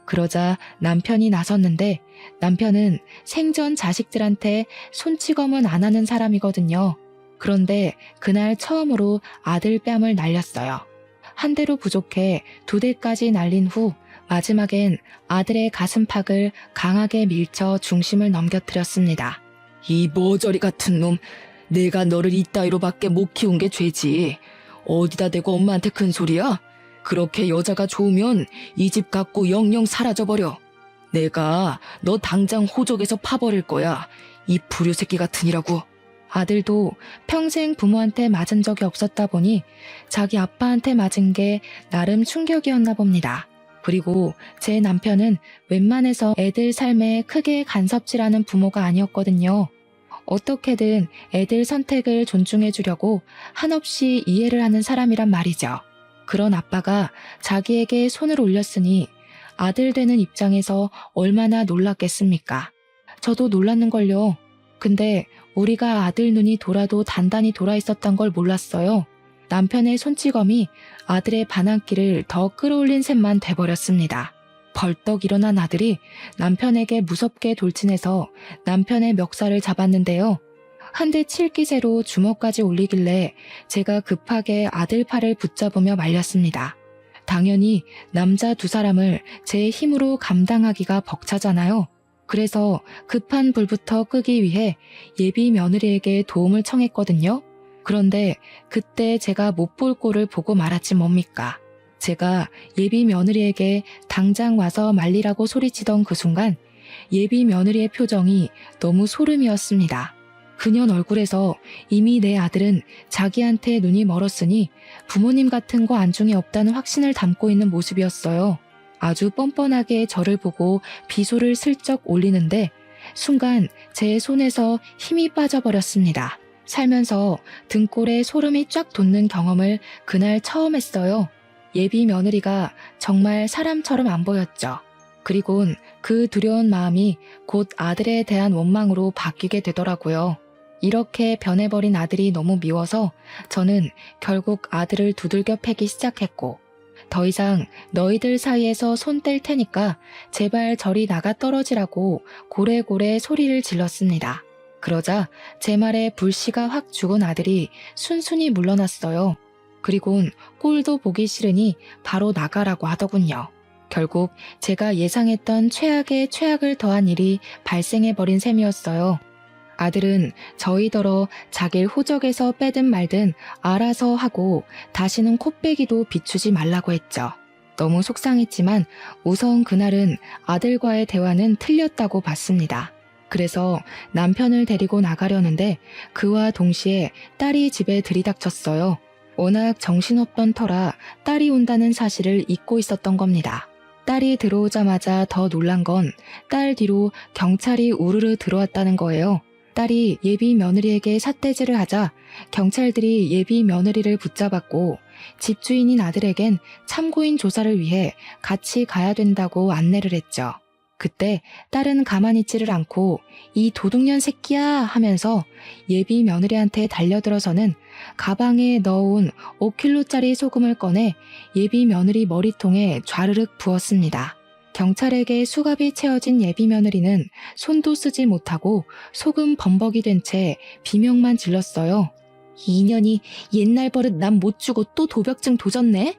그러자 남편이 나섰는데 남편은 생전 자식들한테 손찌검은 안 하는 사람이거든요. 그런데 그날 처음으로 아들 뺨을 날렸어요. 한 대로 부족해 두 대까지 날린 후 마지막엔 아들의 가슴팍을 강하게 밀쳐 중심을 넘겨뜨렸습니다. 이 머저리 같은 놈, 내가 너를 이따위로밖에 못 키운 게 죄지. 어디다 대고 엄마한테 큰 소리야? 그렇게 여자가 좋으면 이 집 갖고 영영 사라져버려. 내가 너 당장 호적에서 파버릴 거야. 이 불효새끼 같으니라고. 아들도 평생 부모한테 맞은 적이 없었다 보니 자기 아빠한테 맞은 게 나름 충격이었나 봅니다. 그리고 제 남편은 웬만해서 애들 삶에 크게 간섭질하는 부모가 아니었거든요. 어떻게든 애들 선택을 존중해 주려고 한없이 이해를 하는 사람이란 말이죠. 그런 아빠가 자기에게 손을 올렸으니 아들 되는 입장에서 얼마나 놀랐겠습니까? 저도 놀랐는걸요. 근데 우리가 아들 눈이 돌아도 단단히 돌아 있었던 걸 몰랐어요. 남편의 손찌검이 아들의 반항기를 더 끌어올린 셈만 돼버렸습니다. 벌떡 일어난 아들이 남편에게 무섭게 돌진해서 남편의 멱살을 잡았는데요. 한 대 칠기세로 주먹까지 올리길래 제가 급하게 아들 팔을 붙잡으며 말렸습니다. 당연히 남자 두 사람을 제 힘으로 감당하기가 벅차잖아요. 그래서 급한 불부터 끄기 위해 예비 며느리에게 도움을 청했거든요. 그런데 그때 제가 못 볼 꼴을 보고 말았지 뭡니까. 제가 예비 며느리에게 당장 와서 말리라고 소리치던 그 순간 예비 며느리의 표정이 너무 소름이었습니다. 그년 얼굴에서 이미 내 아들은 자기한테 눈이 멀었으니 부모님 같은 거 안중에 없다는 확신을 담고 있는 모습이었어요. 아주 뻔뻔하게 저를 보고 비소를 슬쩍 올리는데 순간 제 손에서 힘이 빠져버렸습니다. 살면서 등골에 소름이 쫙 돋는 경험을 그날 처음 했어요. 예비 며느리가 정말 사람처럼 안 보였죠. 그리곤 그 두려운 마음이 곧 아들에 대한 원망으로 바뀌게 되더라고요. 이렇게 변해버린 아들이 너무 미워서 저는 결국 아들을 두들겨 패기 시작했고 더 이상 너희들 사이에서 손 뗄 테니까 제발 저리 나가 떨어지라고 고래고래 소리를 질렀습니다. 그러자 제 말에 불씨가 확 죽은 아들이 순순히 물러났어요. 그리곤 꼴도 보기 싫으니 바로 나가라고 하더군요. 결국 제가 예상했던 최악의 최악을 더한 일이 발생해버린 셈이었어요. 아들은 저희더러 자길 호적에서 빼든 말든 알아서 하고 다시는 콧배기도 비추지 말라고 했죠. 너무 속상했지만 우선 그날은 아들과의 대화는 틀렸다고 봤습니다. 그래서 남편을 데리고 나가려는데 그와 동시에 딸이 집에 들이닥쳤어요. 워낙 정신없던 터라 딸이 온다는 사실을 잊고 있었던 겁니다. 딸이 들어오자마자 더 놀란 건 딸 뒤로 경찰이 우르르 들어왔다는 거예요. 딸이 예비 며느리에게 삿대질을 하자 경찰들이 예비 며느리를 붙잡았고 집주인인 아들에겐 참고인 조사를 위해 같이 가야 된다고 안내를 했죠. 그때 딸은 가만히 있지를 않고 이 도둑년 새끼야 하면서 예비 며느리한테 달려들어서는 가방에 넣어온 5kg짜리 소금을 꺼내 예비 며느리 머리통에 좌르륵 부었습니다. 경찰에게 수갑이 채워진 예비 며느리는 손도 쓰지 못하고 소금 범벅이 된 채 비명만 질렀어요. 이년이 옛날 버릇 난 못 주고 또 도벽증 도졌네?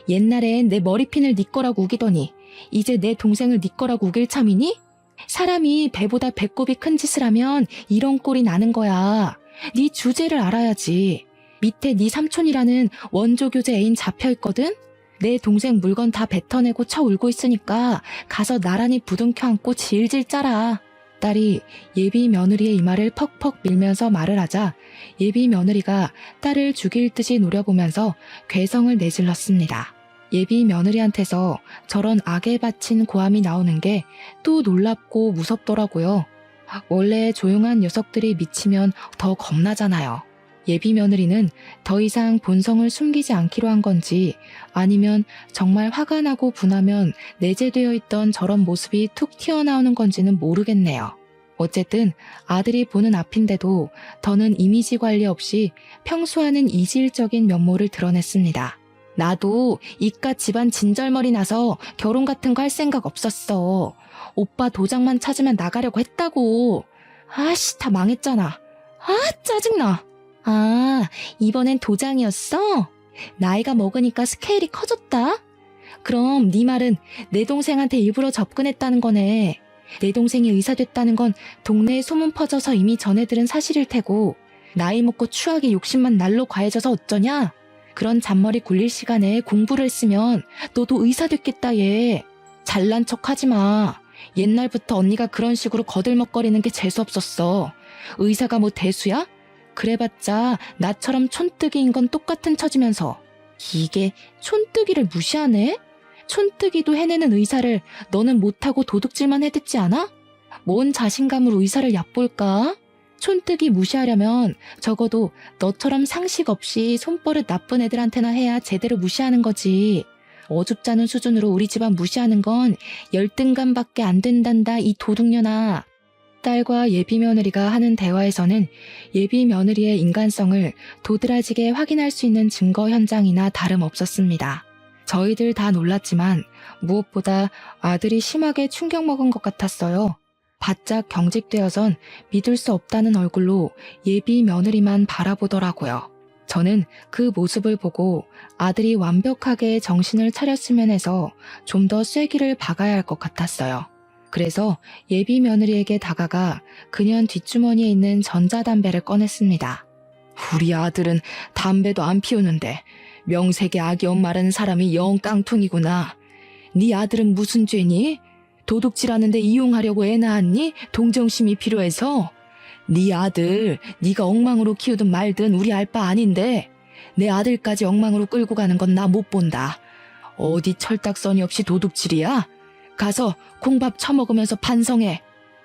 옛날엔 내 머리핀을 네 거라고 우기더니 이제 내 동생을 네 거라고 우길 참이니? 사람이 배보다 배꼽이 큰 짓을 하면 이런 꼴이 나는 거야. 네 주제를 알아야지. 밑에 네 삼촌이라는 원조교제 애인 잡혀있거든? 내 동생 물건 다 뱉어내고 쳐 울고 있으니까 가서 나란히 부둥켜 안고 질질 짜라. 딸이 예비 며느리의 이마를 퍽퍽 밀면서 말을 하자 예비 며느리가 딸을 죽일 듯이 노려보면서 괴성을 내질렀습니다. 예비 며느리한테서 저런 악에 바친 고함이 나오는 게 또 놀랍고 무섭더라고요. 원래 조용한 녀석들이 미치면 더 겁나잖아요. 예비 며느리는 더 이상 본성을 숨기지 않기로 한 건지 아니면 정말 화가 나고 분하면 내재되어 있던 저런 모습이 툭 튀어나오는 건지는 모르겠네요. 어쨌든 아들이 보는 앞인데도 더는 이미지 관리 없이 평소와는 이질적인 면모를 드러냈습니다. 나도 이깟 집안 진절머리 나서 결혼 같은 거 할 생각 없었어. 오빠 도장만 찾으면 나가려고 했다고. 아씨, 다 망했잖아. 아, 짜증나. 아, 이번엔 도장이었어? 나이가 먹으니까 스케일이 커졌다? 그럼 네 말은 내 동생한테 일부러 접근했다는 거네. 내 동생이 의사 됐다는 건 동네에 소문 퍼져서 이미 전해들은 사실일 테고 나이 먹고 추하게 욕심만 날로 과해져서 어쩌냐? 그런 잔머리 굴릴 시간에 공부를 했으면 너도 의사 됐겠다 얘. 잘난 척 하지 마. 옛날부터 언니가 그런 식으로 거들먹거리는 게 재수없었어. 의사가 뭐 대수야? 그래봤자 나처럼 촌뜨기인 건 똑같은 처지면서 이게 촌뜨기를 무시하네? 촌뜨기도 해내는 의사를 너는 못하고 도둑질만 해댔지 않아? 뭔 자신감으로 의사를 얕볼까? 촌뜨기 무시하려면 적어도 너처럼 상식 없이 손버릇 나쁜 애들한테나 해야 제대로 무시하는 거지. 어줍잖은 수준으로 우리 집안 무시하는 건 열등감밖에 안 된단다, 이 도둑년아. 딸과 예비 며느리가 하는 대화에서는 예비 며느리의 인간성을 도드라지게 확인할 수 있는 증거 현장이나 다름없었습니다. 저희들 다 놀랐지만 무엇보다 아들이 심하게 충격먹은 것 같았어요. 바짝 경직되어선 믿을 수 없다는 얼굴로 예비 며느리만 바라보더라고요. 저는 그 모습을 보고 아들이 완벽하게 정신을 차렸으면 해서 좀 더 쐐기를 박아야 할 것 같았어요. 그래서 예비 며느리에게 다가가 그년 뒷주머니에 있는 전자담배를 꺼냈습니다. 우리 아들은 담배도 안 피우는데 명색의 악이 엄마라는 사람이 영 깡통이구나. 네 아들은 무슨 죄니? 도둑질하는데 이용하려고 애 낳았니? 동정심이 필요해서? 네 아들 네가 엉망으로 키우든 말든 우리 알 바 아닌데 내 아들까지 엉망으로 끌고 가는 건 나 못 본다. 어디 철딱서니 없이 도둑질이야? 가서 콩밥 처먹으면서 반성해.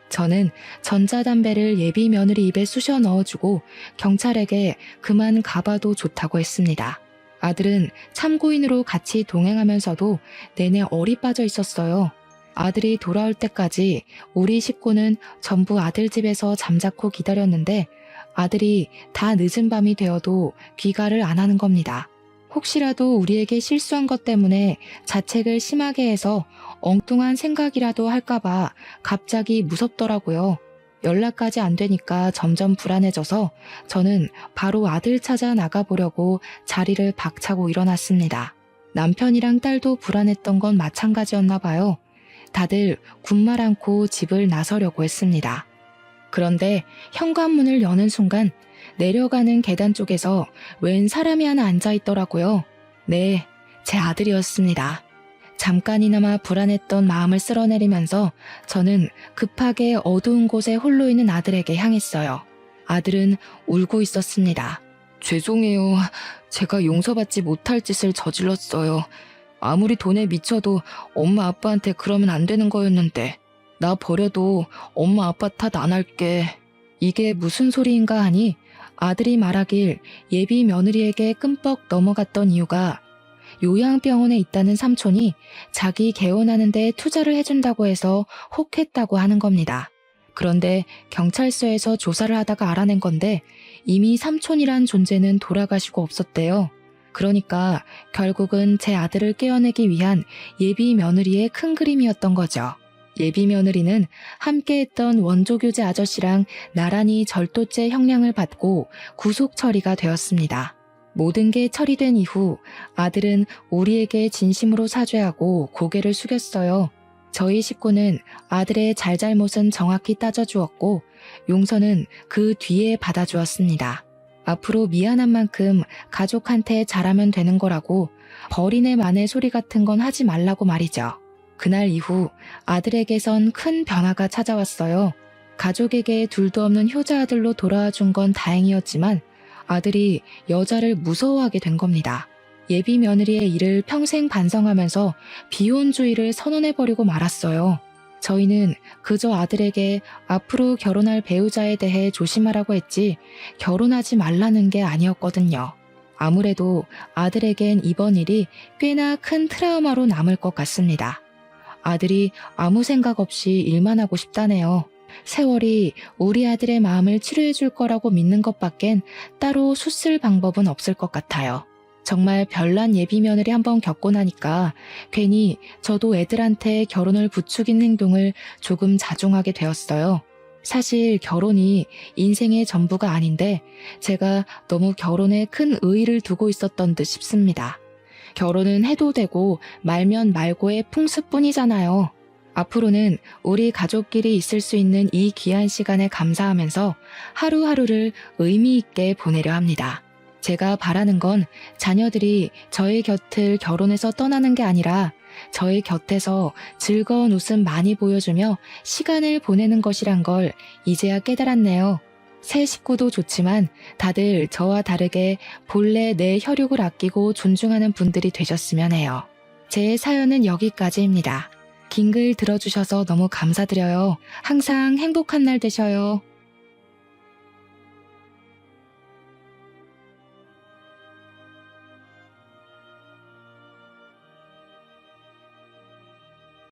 저는 전자담배를 예비 며느리 입에 쑤셔 넣어주고 경찰에게 그만 가봐도 좋다고 했습니다. 아들은 참고인으로 같이 동행하면서도 내내 얼이 빠져 있었어요. 아들이 돌아올 때까지 우리 식구는 전부 아들 집에서 잠자코 기다렸는데 아들이 다 늦은 밤이 되어도 귀가를 안 하는 겁니다. 혹시라도 우리에게 실수한 것 때문에 자책을 심하게 해서 엉뚱한 생각이라도 할까봐 갑자기 무섭더라고요. 연락까지 안 되니까 점점 불안해져서 저는 바로 아들 찾아 나가보려고 자리를 박차고 일어났습니다. 남편이랑 딸도 불안했던 건 마찬가지였나 봐요. 다들 군말 않고 집을 나서려고 했습니다. 그런데 현관문을 여는 순간 내려가는 계단 쪽에서 웬 사람이 하나 앉아있더라고요. 네, 제 아들이었습니다. 잠깐이나마 불안했던 마음을 쓸어내리면서 저는 급하게 어두운 곳에 홀로 있는 아들에게 향했어요. 아들은 울고 있었습니다. 죄송해요. 제가 용서받지 못할 짓을 저질렀어요. 아무리 돈에 미쳐도 엄마 아빠한테 그러면 안 되는 거였는데 나 버려도 엄마 아빠 탓 안 할게. 이게 무슨 소리인가 하니 아들이 말하길 예비 며느리에게 끔뻑 넘어갔던 이유가 요양병원에 있다는 삼촌이 자기 개원하는 데 투자를 해준다고 해서 혹했다고 하는 겁니다. 그런데 경찰서에서 조사를 하다가 알아낸 건데 이미 삼촌이란 존재는 돌아가시고 없었대요. 그러니까 결국은 제 아들을 깨어내기 위한 예비 며느리의 큰 그림이었던 거죠. 예비 며느리는 함께했던 원조교제 아저씨랑 나란히 절도죄 형량을 받고 구속 처리가 되었습니다. 모든 게 처리된 이후 아들은 우리에게 진심으로 사죄하고 고개를 숙였어요. 저희 식구는 아들의 잘잘못은 정확히 따져주었고 용서는 그 뒤에 받아주었습니다. 앞으로 미안한 만큼 가족한테 잘하면 되는 거라고 버리네 마네 소리 같은 건 하지 말라고 말이죠. 그날 이후 아들에게선 큰 변화가 찾아왔어요. 가족에게 둘도 없는 효자 아들로 돌아와 준 건 다행이었지만 아들이 여자를 무서워하게 된 겁니다. 예비 며느리의 일을 평생 반성하면서 비혼주의를 선언해버리고 말았어요. 저희는 그저 아들에게 앞으로 결혼할 배우자에 대해 조심하라고 했지 결혼하지 말라는 게 아니었거든요. 아무래도 아들에겐 이번 일이 꽤나 큰 트라우마로 남을 것 같습니다. 아들이 아무 생각 없이 일만 하고 싶다네요. 세월이 우리 아들의 마음을 치료해 줄 거라고 믿는 것밖엔 따로 수쓸 방법은 없을 것 같아요. 정말 별난 예비 며느리 한번 겪고 나니까 괜히 저도 애들한테 결혼을 부추긴 행동을 조금 자중하게 되었어요. 사실 결혼이 인생의 전부가 아닌데 제가 너무 결혼에 큰 의의를 두고 있었던 듯 싶습니다. 결혼은 해도 되고 말면 말고의 풍습뿐이잖아요. 앞으로는 우리 가족끼리 있을 수 있는 이 귀한 시간에 감사하면서 하루하루를 의미 있게 보내려 합니다. 제가 바라는 건 자녀들이 저의 곁을 결혼해서 떠나는 게 아니라 저의 곁에서 즐거운 웃음 많이 보여주며 시간을 보내는 것이란 걸 이제야 깨달았네요. 새 식구도 좋지만 다들 저와 다르게 본래 내 혈육을 아끼고 존중하는 분들이 되셨으면 해요. 제 사연은 여기까지입니다. 긴 글 들어주셔서 너무 감사드려요. 항상 행복한 날 되셔요.